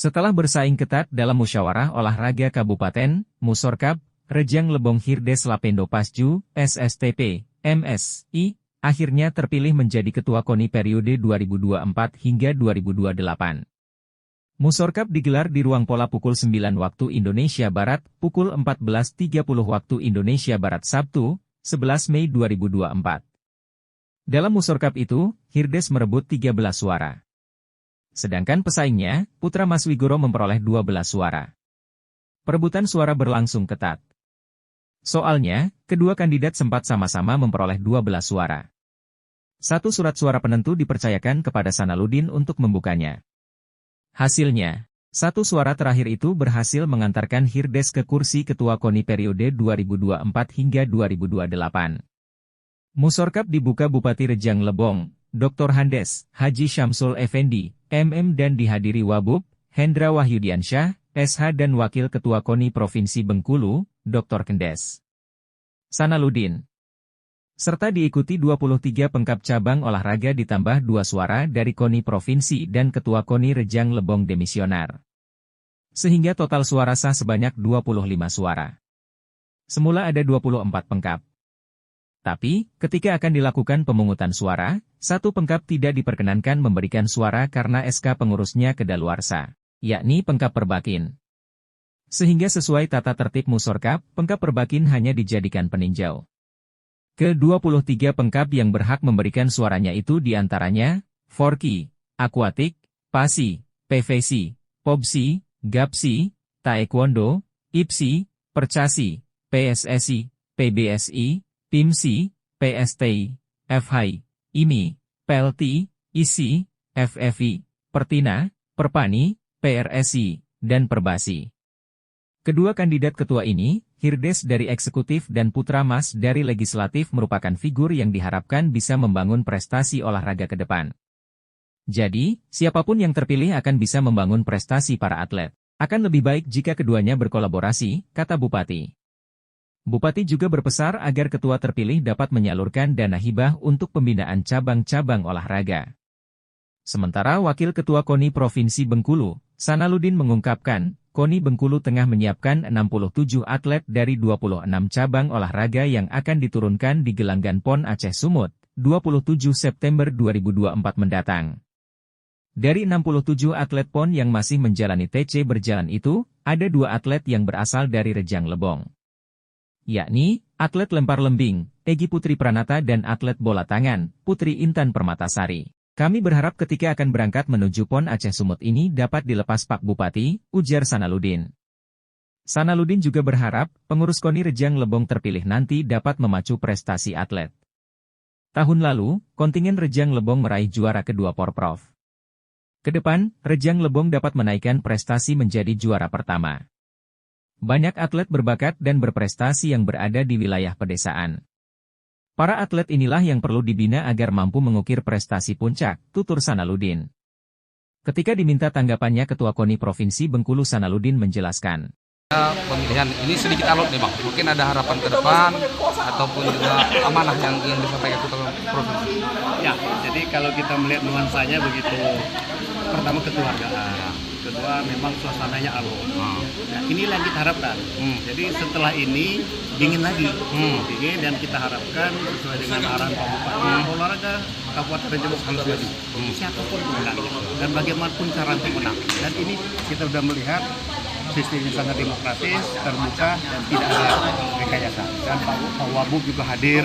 Setelah bersaing ketat dalam musyawarah olahraga Kabupaten, Musorkap, Rejang Lebong Hirdes Lapendo Pasju, SSTP, MSI, akhirnya terpilih menjadi Ketua KONI periode 2024 hingga 2028. Musorkap digelar di ruang pola pukul 9 waktu Indonesia Barat, pukul 14.30 waktu Indonesia Barat Sabtu, 11 Mei 2024. Dalam Musorkap itu, Hirdes merebut 13 suara. Sedangkan pesaingnya, Putra Mas Wigoro memperoleh 12 suara. Perebutan suara berlangsung ketat. Soalnya, kedua kandidat sempat sama-sama memperoleh 12 suara. Satu surat suara penentu dipercayakan kepada Sanaludin untuk membukanya. Hasilnya, satu suara terakhir itu berhasil mengantarkan Hirdes ke kursi Ketua KONI periode 2024 hingga 2028. Musorkap dibuka Bupati Rejang Lebong, Dr. Handes, Haji Syamsul Effendi, MM dan dihadiri Wabub, Hendra Wahyudiansyah, SH dan Wakil Ketua KONI Provinsi Bengkulu, Dr. Kendes Sanaludin. Serta diikuti 23 pengkap cabang olahraga ditambah 2 suara dari KONI Provinsi dan Ketua KONI Rejang Lebong demisioner. Sehingga total suara sah sebanyak 25 suara. Semula ada 24 pengkap. Tapi, ketika akan dilakukan pemungutan suara, satu pengkap tidak diperkenankan memberikan suara karena SK pengurusnya kedaluarsa, yakni pengkap Perbakin. Sehingga sesuai tata tertib Musorkap, pengkap Perbakin hanya dijadikan peninjau. Ke-23 pengkap yang berhak memberikan suaranya itu diantaranya, Forki, Aquatic, Pasi, PVC, Pobsi, Gapsi, Taekwondo, IPSI, Percasi, PSSI, PBSI, PIMSI, PSTI, FHI, IMI, PLTI, ISI, FFI, Pertina, Perpani, PRSI, dan Perbasi. Kedua kandidat ketua ini, Hirdes dari eksekutif dan Putra Mas dari legislatif merupakan figur yang diharapkan bisa membangun prestasi olahraga ke depan. Jadi, siapapun yang terpilih akan bisa membangun prestasi para atlet. Akan lebih baik jika keduanya berkolaborasi, kata Bupati. Bupati juga berpesan agar ketua terpilih dapat menyalurkan dana hibah untuk pembinaan cabang-cabang olahraga. Sementara Wakil Ketua KONI Provinsi Bengkulu, Sanaludin mengungkapkan, KONI Bengkulu tengah menyiapkan 67 atlet dari 26 cabang olahraga yang akan diturunkan di gelanggang PON Aceh Sumut, 27 September 2024 mendatang. Dari 67 atlet PON yang masih menjalani TC berjalan itu, ada 2 atlet yang berasal dari Rejang Lebong. Yakni, atlet lempar lembing, Egy Putri Pranata dan atlet bola tangan, Putri Intan Permatasari. Kami berharap ketika akan berangkat menuju PON Aceh Sumut ini dapat dilepas Pak Bupati, ujar Sanaludin. Sanaludin juga berharap, pengurus KONI Rejang Lebong terpilih nanti dapat memacu prestasi atlet. Tahun lalu, kontingen Rejang Lebong meraih juara kedua Porprov. Kedepan, Rejang Lebong dapat menaikkan prestasi menjadi juara pertama. Banyak atlet berbakat dan berprestasi yang berada di wilayah pedesaan. Para atlet inilah yang perlu dibina agar mampu mengukir prestasi puncak, tutur Sanaludin. Ketika diminta tanggapannya Ketua KONI Provinsi Bengkulu Sanaludin menjelaskan. Pemilihan ini sedikit alot nih Bang, mungkin ada harapan ke depan, ataupun juga amanah yang ingin disampaikan Ketua Provinsi. Ya, jadi kalau kita melihat nuansanya begitu, pertama kekeluargaan, kedua memang suasananya alot. Nah, inilah yang kita harapkan. Jadi setelah ini dingin lagi, dingin, dan kita harapkan sesuai dengan arahan Pak Bupati, olahraga Kabupaten Rejang Lebong harus maju. Siapapun pemenangnya dan bagaimanapun cara untuk menang. Dan ini kita sudah melihat sistemnya sangat demokratis, terbuka, dan tidak ada rekayasa. Dan Pak Wabub juga hadir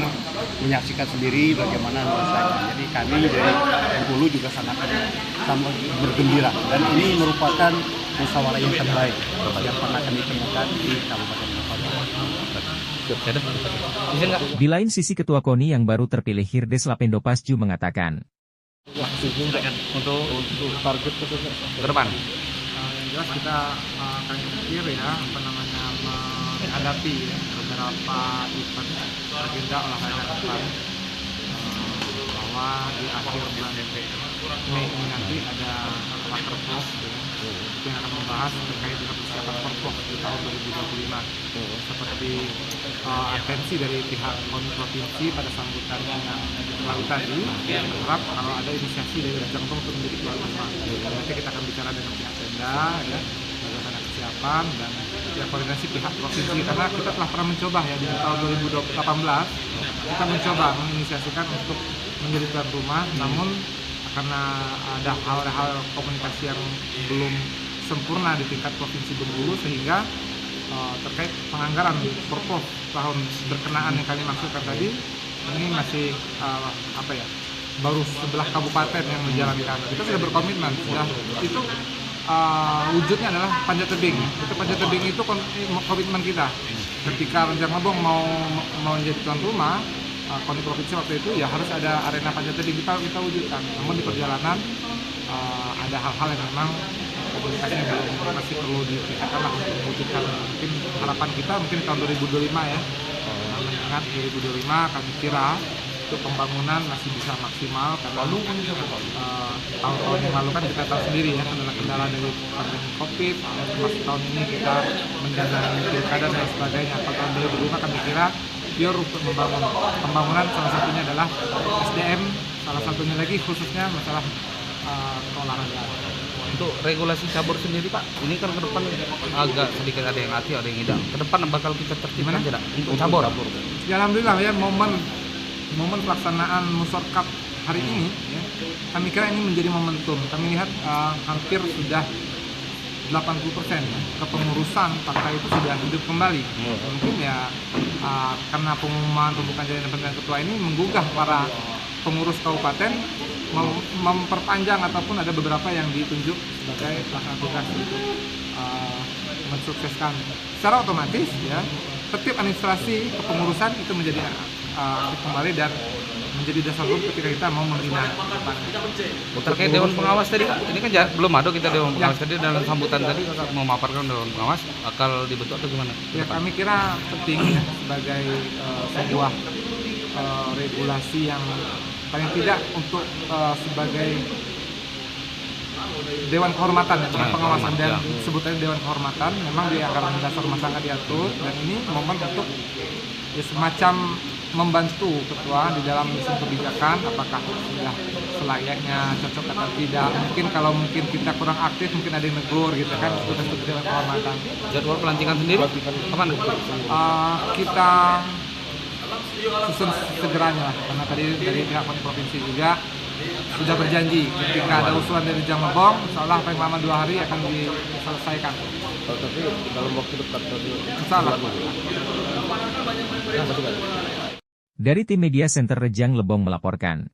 menyaksikan sendiri bagaimana nuansanya. Jadi kami dari Bengkulu juga sangat bergembira. Dan ini merupakan musyawarah yang terbaik yang pernah kami temukan di Kabupaten Lebong. Di lain sisi Ketua KONI yang baru terpilih Hirdes Lapendo Pasju mengatakan. Untuk target ke depan. Yang jelas kita akan pikir menghadapi beberapa event agenda olahraga depan, bahwa di akhir bulan Mei ini nanti ada rakernas yang akan membahas terkait dengan persiapan Forkop di tahun 2025. Seperti atensi dari pihak KONI provinsi pada sambutan yang lalu tadi, yang berharap kalau ada inisiasi dari Rejang Lebong untuk menjadi tuan rumah. Nanti kita akan bicara dengan pihak Pemda, ya, bagaimana kesiapan dan ya koordinasi pihak provinsi, karena kita telah pernah mencoba ya di tahun 2018 kita mencoba menginisiasikan untuk menjadi tuan rumah, namun karena ada hal-hal komunikasi yang belum sempurna di tingkat provinsi Bengkulu, sehingga terkait penganggaran Forkop tahun berkenaan yang kami maksudkan tadi ini masih baru 11 kabupaten yang menjalankan. Kita sudah berkomitmen, sudah itu wujudnya adalah panjat tebing. Itu panjat tebing itu komitmen kita. Ketika Rejang Lebong mau menjadi tuan rumah, KONI provinsi waktu itu ya harus ada arena panjat tebing, kita wujudkan. Namun di perjalanan ada hal-hal yang memang komunikasinya masih perlu ditingkatkan lah untuk mewujudkan. Mungkin harapan kita mungkin tahun 2025 ya. Mengingat 2025 kami kira itu pembangunan masih bisa maksimal, karena tahun-tahun yang lalu kan kita tahu sendiri ya, kendala-kendala dari pandemi COVID, dan masih tahun ini kita menjalani pilkada dan sebagainya. Pada tahun 2025 kami kira pure untuk membangun pembangunan, salah satunya adalah SDM, salah satunya lagi khususnya masalah keolahragaan. Untuk regulasi cabur sendiri Pak, ini kan ke depan agak sedikit ada yang hati, ada yang tidak. Ke depan bakal kita tertibkan tidak untuk cabur? Ya, alhamdulillah ya, momen pelaksanaan Musorkap hari ini ya, kami kira ini menjadi momentum. Kami lihat hampir sudah 80% ya, kepengurusan partai itu sudah hidup kembali. Mungkin ya karena pengumuman pembukaan jaringan pemilihan ketua ini menggugah para pengurus kabupaten memperpanjang ataupun ada beberapa yang ditunjuk sebagai pelaksana tugas untuk mensukseskan. Secara otomatis ya, tertib administrasi kepengurusan itu menjadi aktif kembali dan menjadi dasar hukum ketika kita mau membina. Terkait Dewan Pengawas tadi Kak, ini kan belum ada kita Dewan Pengawas tadi, dalam sambutan tadi Kakak memaparkan Dewan Pengawas bakal dibentuk atau gimana? Ya, kami kira penting ya, sebagai sebuah regulasi yang paling tidak untuk sebagai Dewan Kehormatan ya, Dewan Pengawasan dan sebutannya Dewan Kehormatan, memang di anggaran dasar rumah tangga diatur, dan ini momen untuk ya semacam membantu ketua di dalam menyusun kebijakan, apakah sudah selayaknya cocok atau tidak. Mungkin kalau kita kurang aktif, mungkin ada yang negur gitu kan, untuk Dewan Kehormatan. Jadwal pelantikan sendiri kapan? Kita susun segeranya lah, karena tadi dari pihak KONI provinsi juga sudah berjanji ketika ada usulan dari Rejang Lebong, insyaallah paling lama 2 hari akan diselesaikan. Tapi dalam waktu dekat Insyaallah. Dari tim Media Center Rejang Lebong melaporkan.